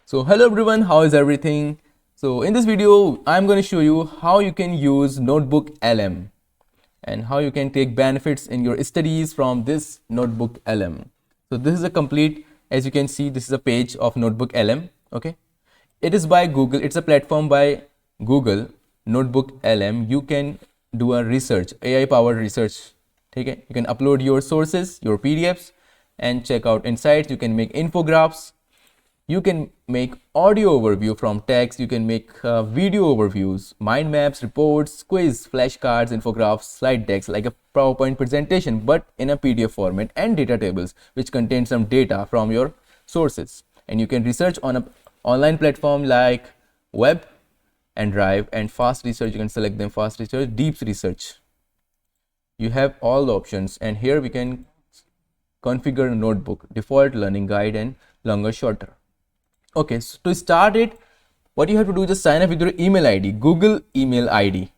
So hello everyone, how is everything? So in this video, I'm going to show you how you can use NotebookLM and how you can take benefits in your studies from this NotebookLM. So this is a complete, as you can see, this is a page of NotebookLM. Okay, it is by Google. It's a platform by Google. NotebookLM. You can do a research, AI powered research. Okay, you can upload your sources, your PDFs, and check out insights. You can make infographics. You can make audio overview from text. You can make video overviews, mind maps, reports, quiz, flashcards, infographics, slide decks like a PowerPoint presentation, but in a PDF format, and data tables which contain some data from your sources. And you can research on a online platform like web and drive, and fast research. You can select them: fast research, deep research. You have all the options, and here we can configure a notebook, default, learning guide, and longer, shorter. Okay, so to start it, what you have to do is just sign up with your email ID, Google email ID.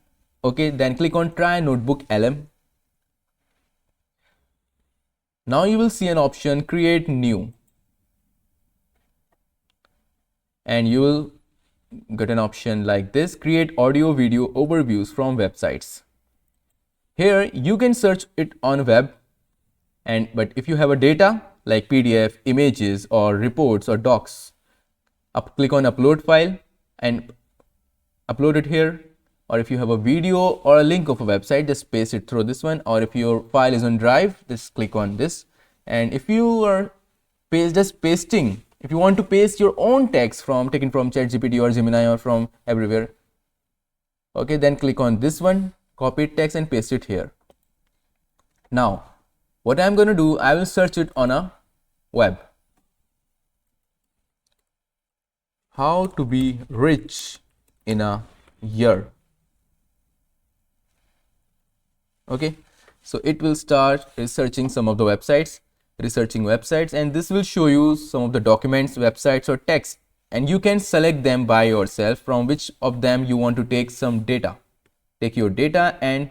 Okay, then click on try notebook LM. Now you will see an option create new, and you will get an option like this: create audio video overviews from websites. Here you can search it on web, but if you have a data like PDF, images, or reports or docs, click on upload file and upload it here. Or if you have a video or a link of a website, just paste it through this one. Or if your file is on drive, just click on this. And if you are just pasting, if you want to paste your own text taken from ChatGPT or Gemini or from everywhere, okay, then click on this one, copy text and paste it here. Now what I'm going to do, I will search it on a web. How to be rich in a year. Okay, so it will start researching some of the websites, and this will show you some of the documents, websites, or text, and you can select them by yourself from which of them you want to take some data. Take your data and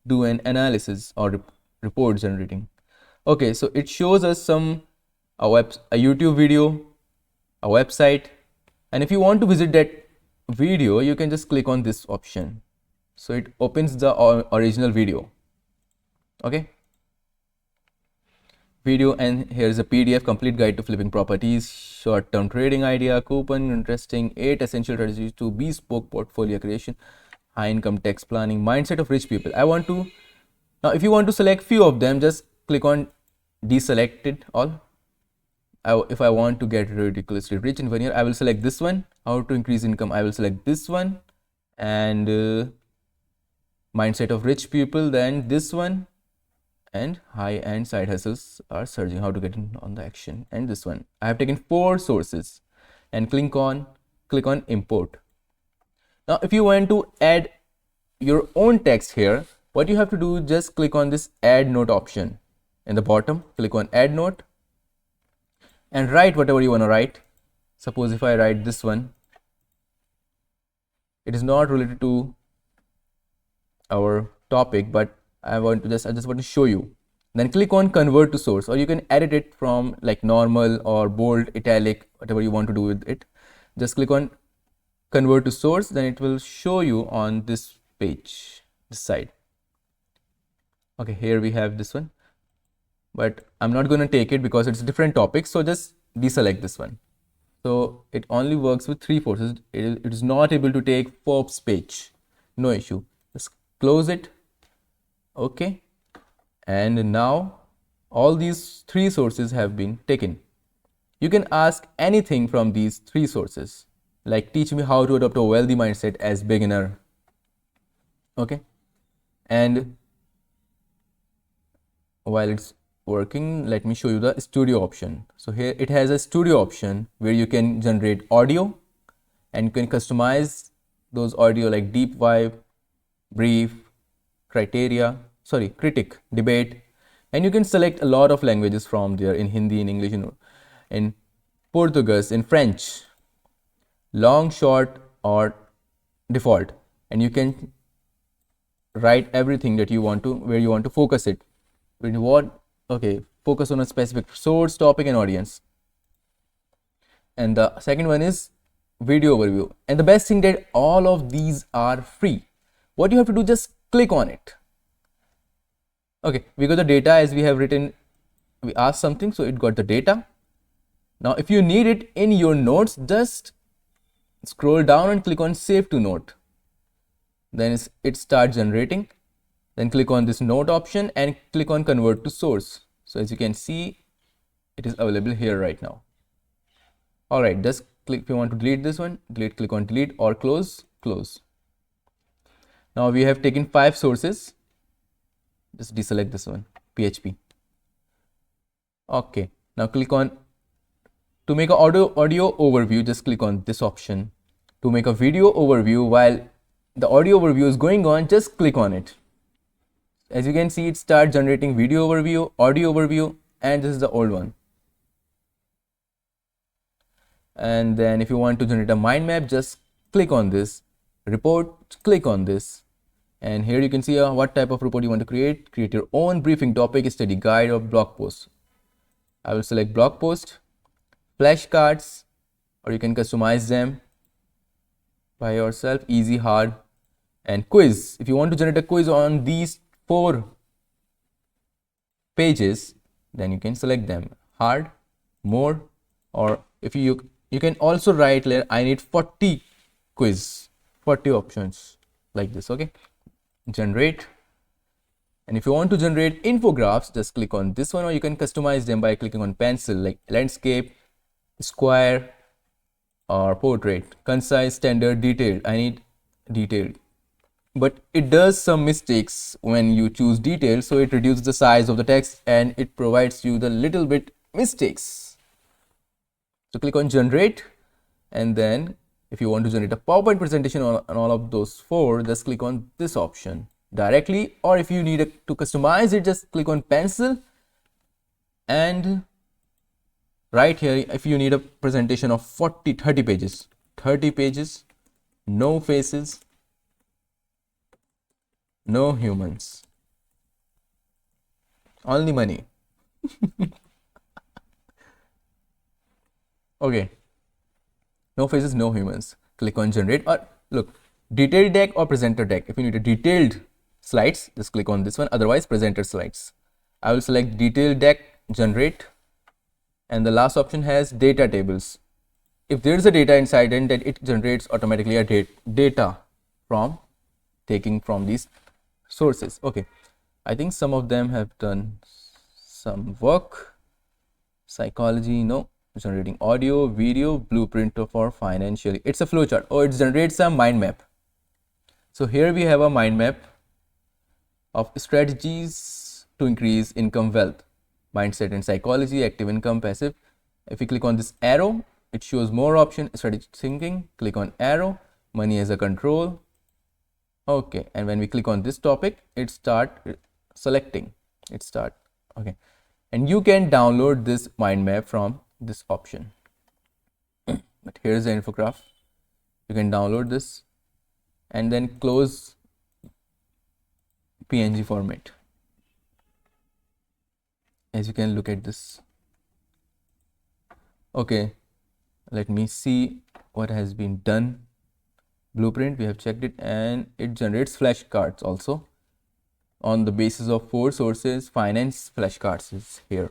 do an analysis or report generating. Okay, so it shows us a YouTube video, a website, and if you want to visit that video, you can just click on this option. So it opens the original video. Okay, video, and here's a PDF: complete guide to flipping properties, short-term trading idea, coupon, interesting 8 essential strategies to bespoke portfolio creation, high income tax planning, mindset of rich people. Now if you want to select few of them, just click on deselect it all. If I want to get ridiculously rich in 1 year, I will select this one. How to increase income, I will select this one. And mindset of rich people, then this one. And high-end side hustles are surging, how to get in on the action, and this one. I have taken 4 sources and click on import. Now if you want to add your own text here, what you have to do, just click on this add note option in the bottom. Click on add note and write whatever you want to write. Suppose if I write this one, it is not related to our topic, but I just want to show you. Then click on convert to source, or you can edit it from like normal or bold, italic, whatever you want to do with it. Just click on convert to source, then it will show you on this page, this side. Okay, here we have this one, but I'm not going to take it because it's a different topic, so just deselect this one. So it only works with 3 forces. It is not able to take Forbes page. No issue, just close it. Okay, and now all these 3 sources have been taken. You can ask anything from these 3 sources, like teach me how to adopt a wealthy mindset as beginner. Okay, and while it's working, let me show you the studio option. So here it has a studio option where you can generate audio, and you can customize those audio like deep vibe, brief, critic, debate, and you can select a lot of languages from there: in Hindi, in English, in Portuguese, in French, long, short, or default, and you can write everything that you want to, where you want to focus it. Okay, focus on a specific source, topic, and audience. and the second one is video overview. And the best thing that all of these are free. What you have to do, just click on it. Okay, we got the data as we have written. We asked something, so it got the data. Now if you need it in your notes, just scroll down and click on save to note. Then it starts generating. Then click on this note option and click on convert to source. So as you can see, it is available here right now. All right, just click. If you want to delete this one, delete, click on delete, or close. Now we have taken 5 sources. Just deselect this one, PHP. Okay, now click on, to make an audio overview, just click on this option. To make a video overview, while the audio overview is going on, just click on it. As you can see, it starts generating video overview, audio overview, and this is the old one. And then if you want to generate a mind map, just click on this report, click on this, and here you can see what type of report you want to create. Create your own briefing topic, study guide, or blog post. I will select blog post, flashcards, or you can customize them by yourself, easy, hard, and quiz. If you want to generate a quiz on these 4 pages, then you can select them, hard, more, or if you can also write later, I need 40 quiz, 40 options like this. Okay, generate. And if you want to generate infographics, just click on this one, or you can customize them by clicking on pencil, like landscape, square, or portrait, concise, standard, detailed. I need detailed, but it does some mistakes when you choose detailed, so it reduces the size of the text and it provides you the little bit mistakes. So click on generate, and then if you want to generate a PowerPoint presentation on all of those 4, just click on this option directly, or if you need to customize it, just click on pencil, and right here, if you need a presentation of 30 pages, no faces, no humans, only money. Okay, no faces, no humans. Click on generate, or look, detailed deck or presenter deck. If you need a detailed slides, just click on this one, otherwise presenter slides. I will select detailed deck, generate, and the last option has data tables. If there is a data inside, then it generates automatically a data from taking from these sources. Okay, I think some of them have done some work. Psychology, no. Generating audio, video, blueprint for financial. It's a flowchart. Oh, it generates a mind map. So here we have a mind map of strategies to increase income, wealth, mindset and psychology, active income, passive. If you click on this arrow, it shows more option, strategic thinking. Click on arrow, money as a control. Okay, and when we click on this topic, it start selecting. Okay, and you can download this mind map from this option. But here's the infograph. You can download this and then close PNG format. As you can look at this. Okay, let me see what has been done. Blueprint, we have checked it, and it generates flashcards also on the basis of 4 sources. Finance flashcards is here.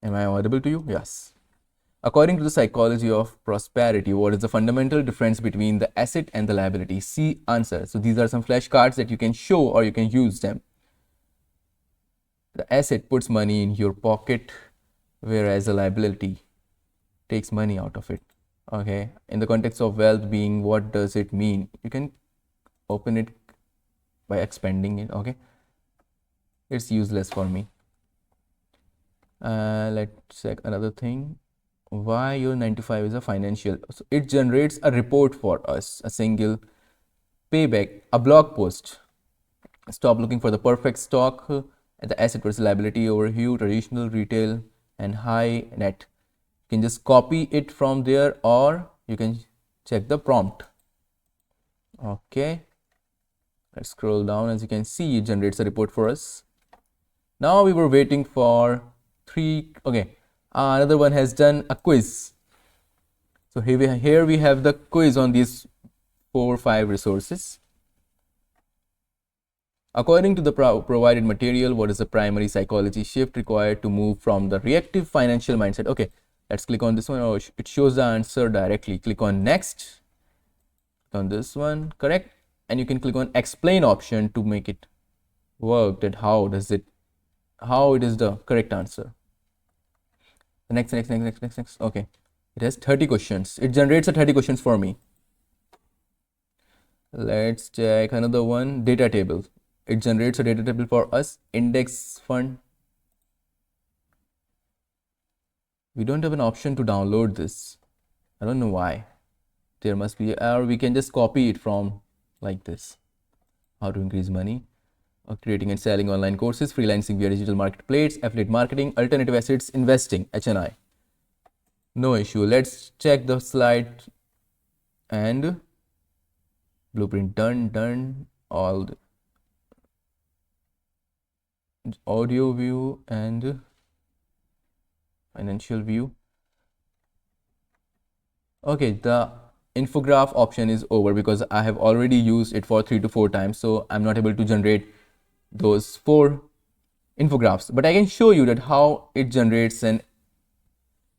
Am I audible to you? Yes. According to the psychology of prosperity, what is the fundamental difference between the asset and the liability? See answer. So these are some flashcards that you can show or you can use them. The asset puts money in your pocket, whereas the liability takes money out of it. Okay, in the context of wealth being, what does it mean? You can open it by expanding it. Okay, it's useless for me. Let's check another thing. Why your 95 is a financial. So it generates a report for us, a single payback, a blog post. Stop looking for the perfect stock, the asset versus liability overview, traditional, retail, and high net. You can just copy it from there, or you can check the prompt. Okay, let's scroll down. As you can see, it generates a report for us. Now we were waiting for 3. Okay, Another one has done a quiz. So here we have the quiz on these 4 or 5 resources. According to the provided material, what is the primary psychology shift required to move from the reactive financial mindset? Okay, let's click on this one. Oh, it shows the answer directly. Click on next. Click on this one, correct. And you can click on explain option to make it work, that how it is the correct answer. Next. Okay, it has 30 questions. It generates a 30 questions for me. Let's check another one, data table. It generates a data table for us. Index fund. We don't have an option to download this. I don't know why. There must be, or we can just copy it from like this. How to increase money, creating and selling online courses, freelancing via digital marketplace, affiliate marketing, alternative assets, investing, HNI. No issue. Let's check the slide and blueprint done. All the audio view and financial view. Okay, the infograph option is over because I have already used it for 3 to 4 times, so I'm not able to generate those 4 infographs, but I can show you that how it generates an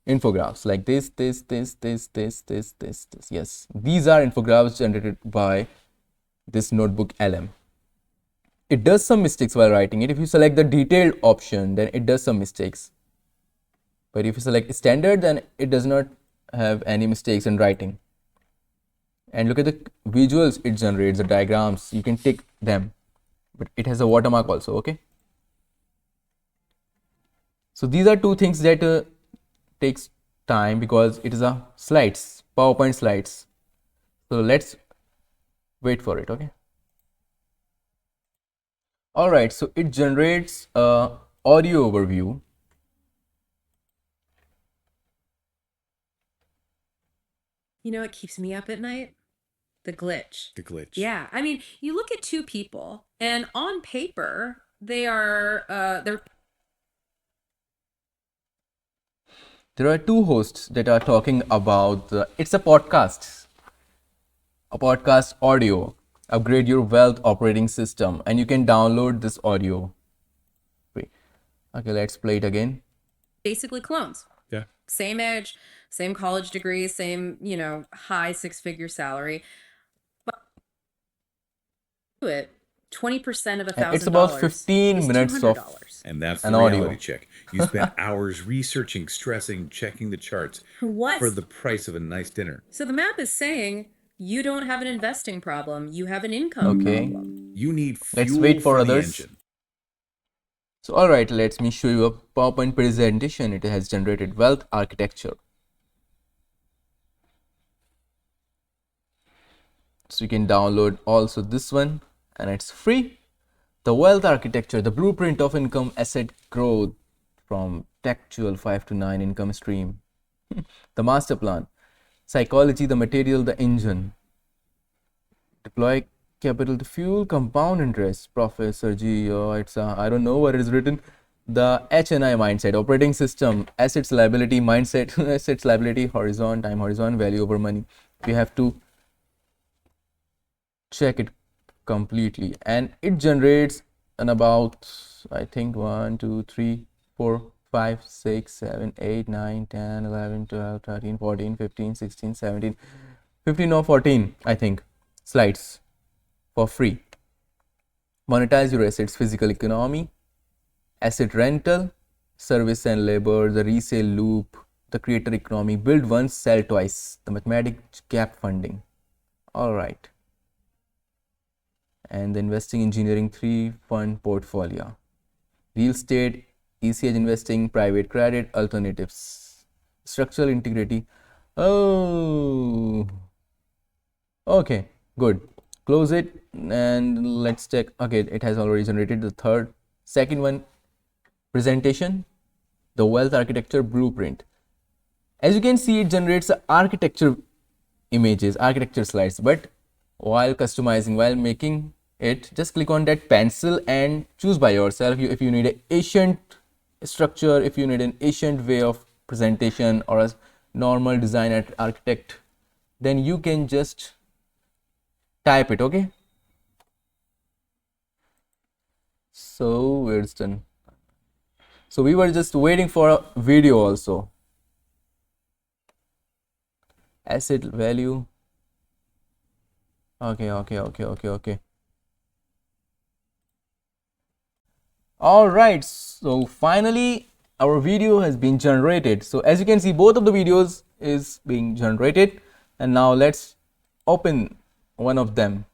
infographs like this. Yes, these are infographs generated by this NotebookLM. It does some mistakes while writing it. If you select the detailed option, then it does some mistakes, but if you select standard, then it does not have any mistakes in writing. And look at the visuals it generates, the diagrams, you can tick them, but it has a watermark also. Okay, so these are 2 things that takes time because it is a slides, PowerPoint slides. So let's wait for it. Okay, all right, so it generates a audio overview. You know what keeps me up at night? The glitch. The glitch. Yeah. I mean, you look at 2 people and on paper, they're There are 2 hosts that are talking about it's a podcast audio, upgrade your wealth operating system, and you can download this audio. Okay, let's play it again. basically clones. Yeah. Same age, same college degree, same, high 6-figure salary. But it 20% of $1,000. It's about 15 minutes of $200. And that's the an reality audio. check. You spent hours researching, stressing, checking the charts What? for the price of a nice dinner. So the map is saying you don't have an investing problem, you have an income Okay. problem. You need fuel Let's wait for the others. engine. So all right, let me show you a PowerPoint presentation. It has generated wealth architecture. So you can download also this one, and it's free. The wealth architecture, the blueprint of income asset growth from textual 5 to 9 income stream. The master plan, psychology, the material, the engine. Deploy capital to fuel compound interest. Professor G, I don't know what is written. The HNI mindset, operating system, assets liability mindset, assets liability, horizon, time horizon, value over money. We have to check it completely, and it generates an about, I think, 1 2 3 4 5 6 7 8 9 10 11 12 13 14 15 16 17 15 or 14, I think, slides for free. Monetize your assets, physical economy, asset rental, service and labor, the resale loop, the creator economy, build once, sell twice, the mathematics gap funding. All right. And the investing engineering 3 fund portfolio, real estate, ECH investing, private credit, alternatives, structural integrity. Oh, okay, good. Close it and let's check. Okay, it has already generated the second one, presentation, the wealth architecture blueprint. As you can see, it generates the architecture images, architecture slides, but while customizing, while making it, just click on that pencil and choose by yourself if you need an ancient structure, if you need an ancient way of presentation or a normal design architect, then you can just type it. Okay, so it's done. So we were just waiting for a video also. Asset value. Okay. All right, so finally our video has been generated. So as you can see, both of the videos is being generated, and now let's open one of them.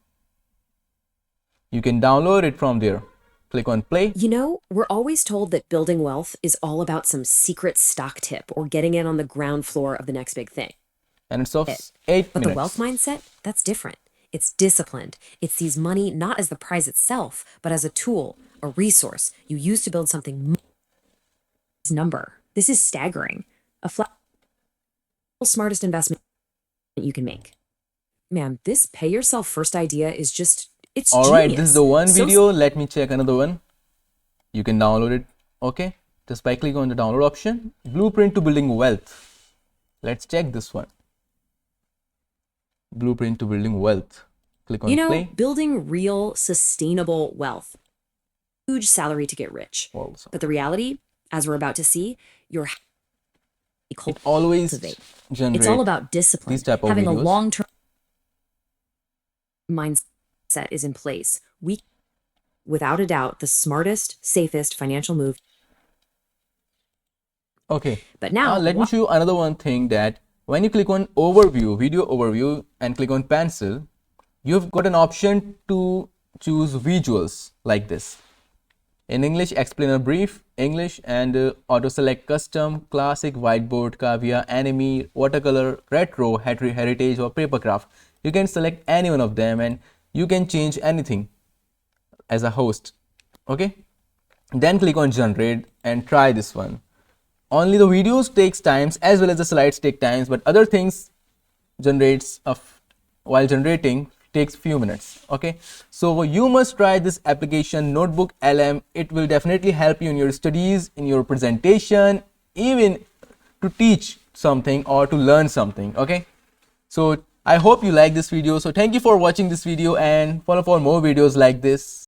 You can download it from there. Click on play. You know, we're always told that building wealth is all about some secret stock tip or getting in on the ground floor of the next big thing. And it's of 8 But minutes. the wealth mindset, that's different. It's disciplined. It sees money not as the prize itself, but as a tool, a resource you use to build something. Number. This is staggering. A smartest investment you can make. Man, this pay yourself first idea is just, it's All genius. right, this is the one So video. Let me check another one. You can download it. Okay, just by clicking on the download option. Blueprint to building wealth. Let's check this one. Blueprint to building wealth. Click on You know, play. building real, sustainable wealth. Huge salary to get rich. Also, But the reality, as we're about to see, you're it always cultivate. generates It's all about discipline. these type of Having videos. a long-term mindset is in place. We, without a doubt, the smartest, safest financial move. Okay, But now, let me show you another one thing, that when you click on overview, video overview, and click on pencil, you've got an option to choose visuals like this. In English, explainer brief, English, and auto select custom, classic, whiteboard, caviar, anime, watercolor, retro, heritage, or paper craft. You can select any one of them and you can change anything as a host. Okay, then click on generate and try this one. Only the videos takes times as well as the slides take times, but other things generates while generating takes few minutes. Okay, so you must try this application NotebookLM. It will definitely help you in your studies, in your presentation, even to teach something or to learn something. Okay, so I hope you like this video. So thank you for watching this video and follow for more videos like this.